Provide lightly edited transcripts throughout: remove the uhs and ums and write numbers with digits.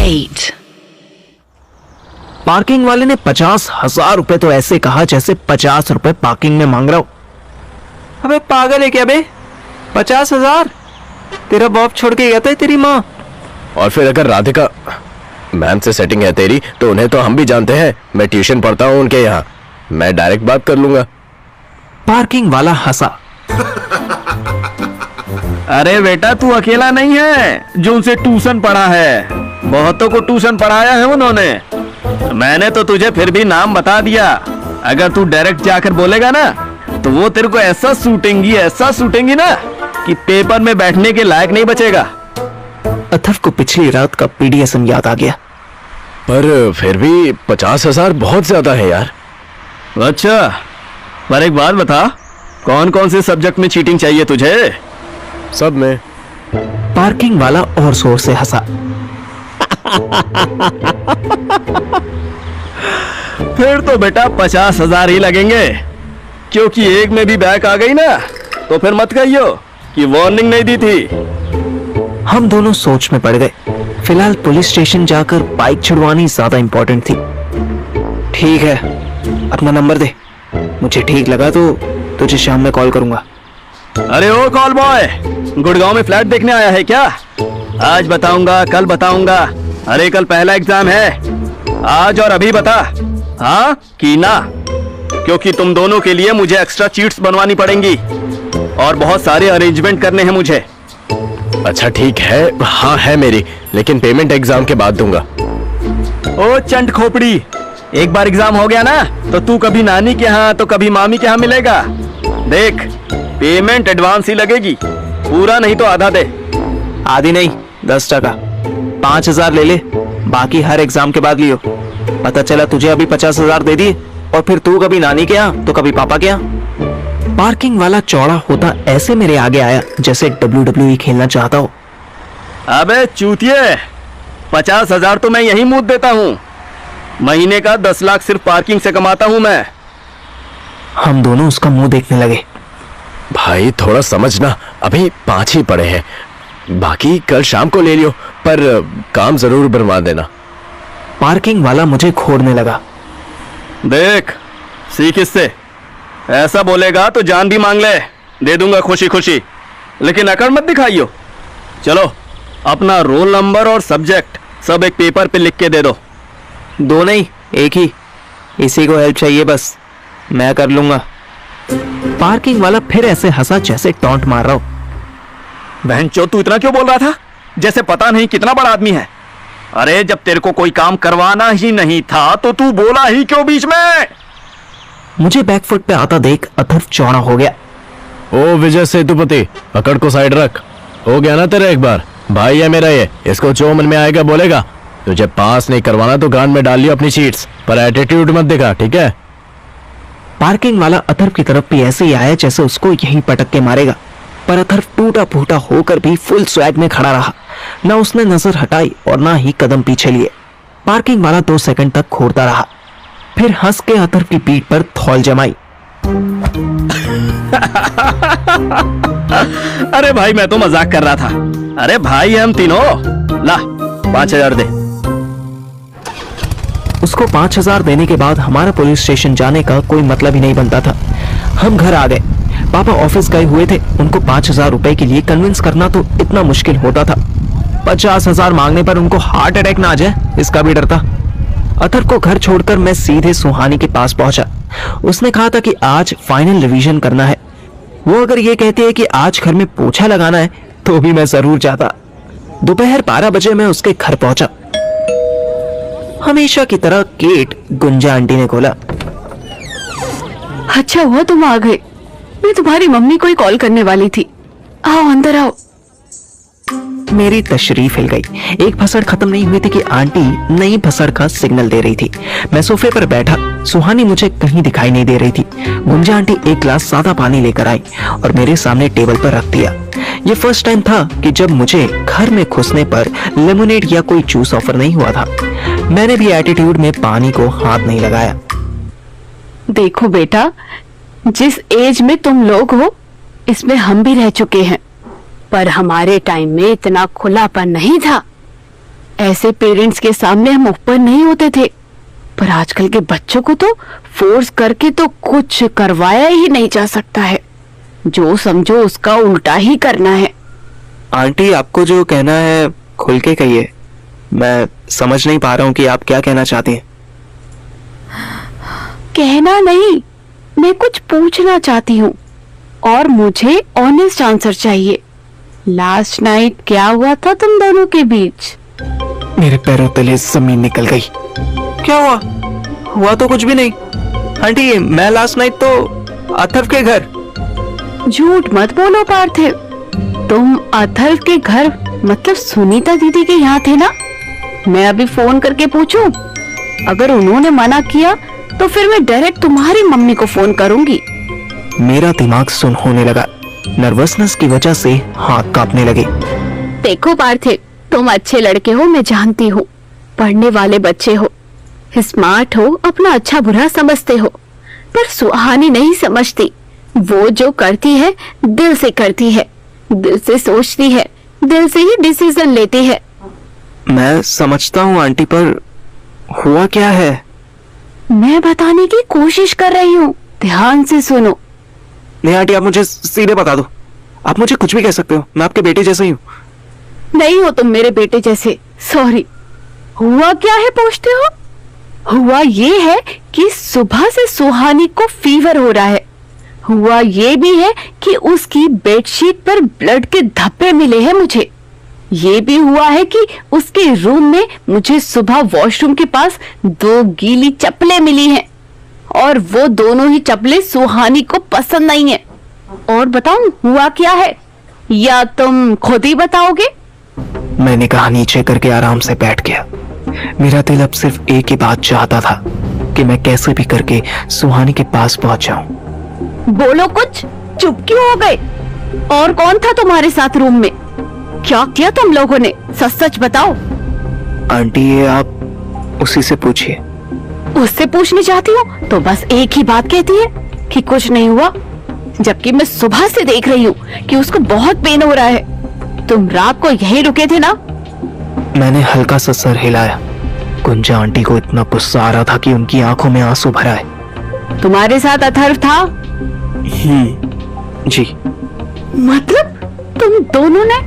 8. Parking वाले ने 50,000 रुपए तो ऐसे कहा जैसे 50 रुपए पार्किंग में मांग रहा हूं। अबे पागल है क्या बे? 50,000? तेरा बाप छोड़ के गया था तेरी माँ। और फिर अगर राधिका मैम से सेटिंग है तेरी तो उन्हें तो हम भी जानते हैं। मैं ट्यूशन पढ़ता हूँ उनके यहाँ, मैं डायरेक्ट बात कर लूंगा। पार्किंग वाला हंसा। अरे बेटा तू अकेला नहीं है जो उनसे ट्यूशन पढ़ा है, बहुतों को ट्यूशन पढ़ाया है उन्होंने। मैंने तो तुझे फिर भी नाम बता दिया। अगर तू डायरेक्ट जाकर बोलेगा ना तो वो तेरे को ऐसा सूटेंगी ना कि पेपर में बैठने के लायक नहीं बचेगा। अथर्व को पिछली रात का पीडीएसएम याद आ गया। पर फिर भी 50,000 बहुत ज्यादा है यार। अच्छा, पर एक बात बता, कौन कौन से सब्जेक्ट में चीटिंग चाहिए तुझे? सब में। पार्किंग वाला और जोर से हंसा। फिर तो बेटा 50,000 ही लगेंगे, क्योंकि एक में भी बैक आ गई ना तो फिर मत कहियो कि वार्निंग नहीं दी थी। हम दोनों सोच में पड़ गए। फिलहाल पुलिस स्टेशन जाकर बाइक छुड़वानी ज्यादा इंपॉर्टेंट थी। ठीक है, अपना नंबर दे, मुझे ठीक लगा तो तुझे शाम में कॉल करूंगा। अरे ओ कॉल बॉय, गुड़गांव में फ्लैट देखने आया है क्या? आज बताऊंगा, कल बताऊंगा। अरे कल पहला एग्जाम है, आज और अभी बता, हाँ कि ना? क्योंकि तुम दोनों के लिए मुझे एक्स्ट्रा चीट्स बनवानी पड़ेंगी और बहुत सारे अरेंजमेंट करने हैं मुझे। अच्छा ठीक है, हाँ है मेरी, लेकिन पेमेंट एग्जाम के बाद दूंगा। ओ चंट खोपड़ी, एक बार एग्जाम हो गया ना तो तू कभी नानी के यहाँ तो कभी मामी के यहाँ मिलेगा। देख, पेमेंट एडवांस ही लगेगी, पूरा नहीं तो आधा दे। आधी नहीं, 10%। 5,000 ले ले, बाकी हर एग्जाम के बाद लियो। पता चला तुझे अभी 50,000 दे दिए और फिर तू कभी नानी के यहाँ तो कभी पापा के यहाँ। पार्किंग वाला चौड़ा होता ऐसे मेरे आगे आया जैसे WWE खेलना चाहता हो। अबे चूतिए, 50,000 तो मैं यही मुंह देता हूँ। महीने का 10 लाख सिर्फ पार्किंग से कमाता हूँ मैं। हम दोनों उसका मुंह देखने लगे। भाई थोड़ा समझना, अभी 5 ही पड़े हैं, बाकी कल शाम को ले लियो, पर काम जरूर बनवा देना। पार्किंग वाला मुझे खोड़ने लगा। देख, सीख इससे, ऐसा बोलेगा तो जान भी मांग ले, दे दूंगा खुशी खुशी, लेकिन अकड़ मत दिखाइयो। चलो, अपना रोल नंबर और सब्जेक्ट सब एक पेपर पे लिख के दे दो। 2 नहीं, 1 ही। इसी को हेल्प चाहिए बस, मैं कर लूंगा। पार्किंग वाला फिर ऐसे हंसा जैसे टॉन्ट मार रहा हो। बहनचोद, तू इतना क्यों बोल रहा था जैसे पता नहीं कितना बड़ा आदमी है? अरे जब तेरे को कोई काम करवाना ही नहीं था तो तू बोला ही क्यों बीच में? मुझे बैकफुट पे आता देख अथर्व चौड़ा हो गया। ओ विजय सेतुपति, पकड़ को साइड रख। हो गया ना तेरा एक बार, भाई है मेरा ये, इसको जो मन में आएगा बोलेगा। तुझे पास नहीं करवाना तो गांड में डाल लियो अपनी सीट्स, पर एटीट्यूड मत दिखा, ठीक है? पार्किंग वाला अथर्व की तरफ भी ऐसे ही आया जैसे उसको यहीं पटक के मारेगा, पर अथर्व टूटा फूटा होकर भी फुल स्वैग में खड़ा रहा। ना उसने नजर हटाई और ना ही कदम पीछे लिए। पार्किंग वाला 2 सेकंड तक घूरता रहा, फिर हंस के अथर्व की पीठ पर थौल जमाई। अरे भाई, मैं तो मजाक कर रहा था। अरे भाई हम तीनों, ला 5,000 दे। उसको 5,000 देने के बाद हमारा पुलिस स्टेशन जाने का कोई मतलब ही नहीं बनता था। हम घर आ गए। पापा ऑफिस गए हुए थे, उनको 5,000 रुपए के लिए कन्विंस करना तो इतना मुश्किल होता था। 50,000 मांगने पर उनको हार्ट अटैक ना आ जाए, इसका भी डर था। अथर्व को घर छोड़कर मैं सीधे सुहानी के पास पहुंचा। उसने कहा था कि आज फाइनल रिवीजन करना है। वो अगर ये कहती है कि आज घर में पोछा लगाना है तो भी मैं जरूर जाता। दोपहर 12 बजे मैं उसके घर पहुंचा। हमेशा की तरह गेट गुंजा आंटी ने खोला। अच्छा हुआ तुम आ गए, मैं तुम्हारी मम्मी को ही कॉल करने वाली थी। आओ अंदर आओ। मेरी तशरीफ हिल गई। एक भसड़ खत्म नहीं हुई थी कि आंटी नई भसड़ का सिग्नल दे रही थी। मैं सोफे पर बैठा, सुहानी मुझे कहीं दिखाई नहीं दे रही थी। गुंजा आंटी एक गिलास सादा पानी लेकर आई और मेरे सामने टेबल पर रख दिया। ये फर्स्ट टाइम था कि जब मुझे घर में घुसने पर लेमोनेड या कोई जूस ऑफर नहीं हुआ था। मैंने भी एटीट्यूड में पानी को हाथ नहीं लगाया। देखो बेटा, जिस एज में तुम लोग हो इसमें हम भी रह चुके हैं, पर हमारे टाइम में इतना खुलापन नहीं था। ऐसे पेरेंट्स के सामने हम ऊपर नहीं होते थे, पर आजकल के बच्चों को तो फोर्स करके तो कुछ करवाया ही नहीं जा सकता है। जो समझो उसका उल्टा ही करना है। आंटी, आपको जो कहना है खुल के कहिए। मैं समझ नहीं पा रहा हूँ कि आप क्या कहना चाहती हैं। कहना नहीं, मैं कुछ पूछना चाहती हूँ और मुझे ऑनेस्ट आंसर चाहिए। लास्ट नाइट क्या हुआ था तुम दोनों के बीच? मेरे पैरों तले जमीन निकल गई। क्या हुआ? हुआ तो कुछ भी नहीं आंटी। मैं लास्ट नाइट तो अथर्व के घर। झूठ मत बोलो पार्थिव, तुम अथर्व के घर मतलब सुनीता दीदी के यहाँ थे ना? मैं अभी फोन करके पूछूं? अगर उन्होंने मना किया तो फिर मैं डायरेक्ट तुम्हारी मम्मी को फोन करूंगी। मेरा दिमाग सुन होने लगा। नर्वसनेस की वजह से हाथ कांपने लगे। देखो पार्थिव, तुम अच्छे लड़के हो, मैं जानती हूँ। पढ़ने वाले बच्चे हो, स्मार्ट हो, अपना अच्छा बुरा समझते हो, पर सुहानी नहीं समझती। वो जो करती है दिल से करती है, दिल से सोचती है, दिल से ही डिसीजन लेती है। मैं समझता हूँ आंटी, पर हुआ क्या है? मैं बताने की कोशिश कर रही हूँ, ध्यान से सुनो। नहीं आंटी, आप मुझे सीधे बता दो। आप मुझे कुछ भी कह सकते हो, मैं आपके बेटे जैसा ही हूँ। नहीं हो तुम मेरे बेटे जैसे, सॉरी। हुआ क्या है पूछते हो? हुआ ये है कि सुबह से सुहानी को फीवर हो रहा है। हुआ ये भी है कि उसकी बेडशीट पर ब्लड के धब्बे मिले हैं मुझे। ये भी हुआ है कि उसके रूम में मुझे सुबह वॉशरूम के पास 2 गीली चप्पलें मिली हैं और वो दोनों ही चप्पलें सुहानी को पसंद नहीं है। और बताऊं हुआ क्या है, या तुम खुद ही बताओगे? मैंने कहा नीचे करके आराम से बैठ गया। मेरा दिल अब सिर्फ एक ही बात चाहता था कि मैं कैसे भी करके सुहानी के पास पहुंच जाऊं। बोलो कुछ, चुप क्यों हो गए? और कौन था तुम्हारे साथ रूम में? क्या किया तुम लोगों ने? सच सच बताओ। आंटी, ये आप उसी से पूछिए। उससे पूछनी चाहती हो तो बस एक ही बात कहती है कि कुछ नहीं हुआ, जबकि मैं सुबह से देख रही हूँ कि उसको बहुत पेन हो रहा है। तुम रात को यहीं रुके थे ना? मैंने हल्का सा सर हिलाया। कुंजा आंटी को इतना गुस्सा आ रहा था कि उनकी आंखों में आंसू भर आए। तुम्हारे साथ अथर्व था? जी। मतलब तुम दोनों ने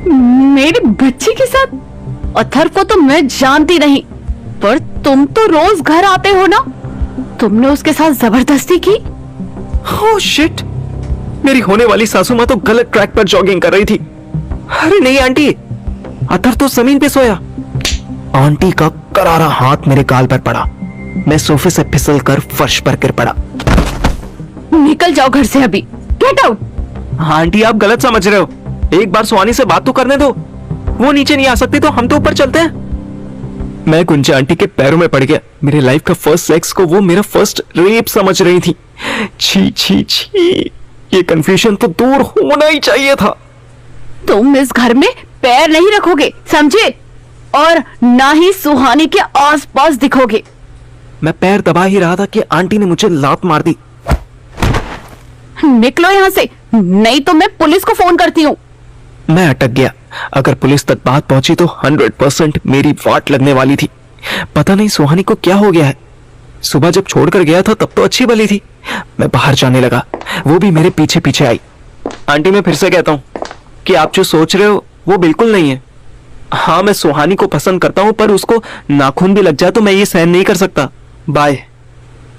मेरी बच्ची के साथ? अथर्व को तो मैं जानती नहीं, पर तुम तो रोज घर आते हो ना? तुमने उसके साथ जबरदस्ती की? ओह शिट, मेरी होने वाली सासू माँ तो गलत ट्रैक पर जॉगिंग कर रही थी। अरे नहीं आंटी, अथर्व तो जमीन पे सोया। आंटी का करारा हाथ मेरे गाल पर पड़ा। मैं सोफे से फिसल कर फर्श पर गिर पड़ा। निकल जाओ घर से अभी, गेट आउट। आंटी, आप गलत समझ रहे हो। एक बार सुहानी से बात तो करने दो। वो नीचे नहीं आ सकती तो हम तो ऊपर चलते हैं। मैं कुंजा आंटी के पैरों में पड़ गया। मेरे लाइफ का फर्स्ट सेक्स को वो मेरा फर्स्ट रेप समझ रही थी। छी छी छी, ये कंफ्यूजन तो दूर होना ही चाहिए था। तुम इस घर में पैर नहीं रखोगे, समझे? और ना ही सुहानी के आसपास दिखोगे। मैं पैर दबा ही रहा था कि आंटी ने मुझे लात मार दी। निकलो यहाँ से, नहीं तो मैं पुलिस को फोन करती हूँ। मैं अटक गया। अगर पुलिस तक बात पहुंची तो 100% मेरी वाट लगने वाली थी। पता नहीं सुहानी को क्या हो गया है। सुबह जब छोड़कर गया था तब तो अच्छी भली थी। मैं बाहर जाने लगा, वो भी मेरे पीछे पीछे आई। आंटी, मैं फिर से कहता हूँ कि आप जो सोच रहे हो वो बिल्कुल नहीं है। हाँ, मैं सुहानी को पसंद करता हूँ, पर उसको नाखून भी लग जाए तो मैं ये सहन नहीं कर सकता। बाय।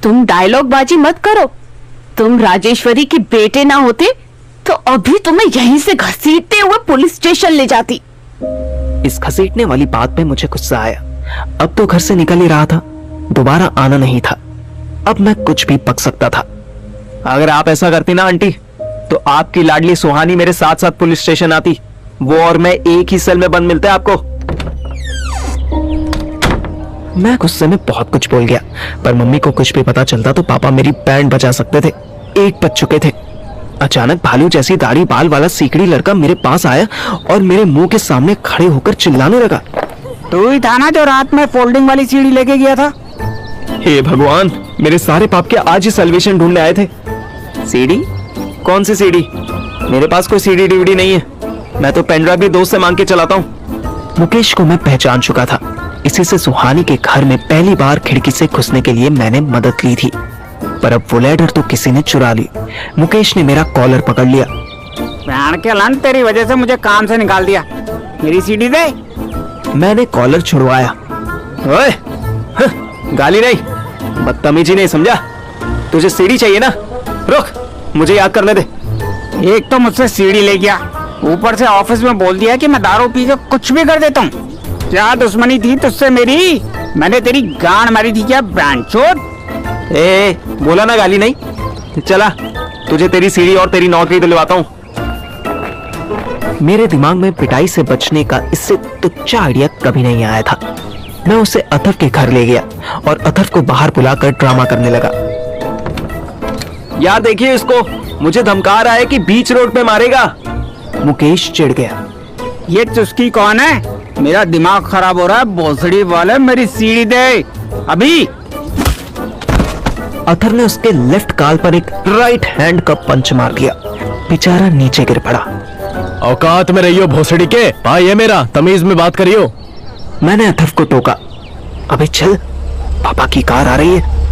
तुम डायलॉग बाजी मत करो। तुम राजेश्वरी के बेटे ना होते तो अभी तुम्हें यहीं से घसीटते हुए पुलिस स्टेशन ले जाती। इस घसीटने वाली बात पे मुझे गुस्सा आया। अब तो घर से निकल ही रहा था, दोबारा आना नहीं था। अब मैं कुछ भी पक सकता था। अगर आप ऐसा करती ना आंटी, तो आपकी लाडली सुहानी मेरे साथ साथ पुलिस स्टेशन आती। वो और मैं एक ही सेल में बंद मिलते आपको। मैं गुस्से में बहुत कुछ बोल गया, पर मम्मी को कुछ भी पता चलता तो पापा मेरी बैंड बजा सकते थे। 1 बज चुके थे। अचानक भालू जैसी दाढ़ी बाल वाला सीकड़ी लड़का मेरे पास आया और मेरे मुंह के सामने खड़े होकर चिल्लाने लगा। तू ही था ना जो रात में फोल्डिंग वाली सीढ़ी लेके गया था? हे भगवान, मेरे सारे पाप के आज ही सल्वेशन ढूंढने आए थे। सीढ़ी? कौन सी सीढ़ी? मेरे पास कोई सीढ़ी डीवीडी नहीं है। मैं तो पेनड्राइव भी दोस्त से मांग के चलाता हूँ। मुकेश को मैं पहचान चुका था। इसी से सुहानी के घर में पहली बार खिड़की से घुसने के लिए मैंने मदद ली थी, पर अब वो लेटर तो किसी ने चुरा ली। मुकेश ने मेरा कॉलर पकड़ लिया। प्राण के लन, तेरी वजह से मुझे काम से निकाल दिया। मेरी सीढ़ी दे। मैंने कॉलर छुड़वाया। ओए, गाली नहीं, बदतमीजी नहीं, समझा? तुझे सीढ़ी चाहिए ना? रुक, मुझे याद करने दे। एक तो मुझसे सीढ़ी ले गया, ऊपर से ऑफिस में बोल दिया कि मैं दारू पी के कुछ भी कर देता हूँ। क्या दुश्मनी थी तुझसे मेरी? मैंने तेरी गांड मारी थी क्या बैंचोद? ए, बोला ना गाली नहीं। चला, तुझे तेरी सीढ़ी और तेरी नौकरी दिलवाता हूँ। मेरे दिमाग में पिटाई से बचने का इससे तुच्छ आइडिया कभी नहीं आया था। मैं उसे अथर्व के घर ले गया और अथर्व को बाहर बुलाकर ड्रामा करने लगा। यार देखिए इसको, मुझे धमका रहा है कि बीच रोड पे मारेगा। मुकेश चिढ़ गया। ये चुस्की कौन है? मेरा दिमाग खराब हो रहा है। भोसड़ी वाले, मेरी सीढ़ी दे अभी। अथर्व ने उसके लेफ्ट गाल पर एक राइट हैंड का पंच मार दिया। बेचारा नीचे गिर पड़ा। औकात में रहियो भोसड़ी के, भाई है मेरा, तमीज में बात करियो। मैंने अथर्व को टोका। अबे चल, पापा की कार आ रही है।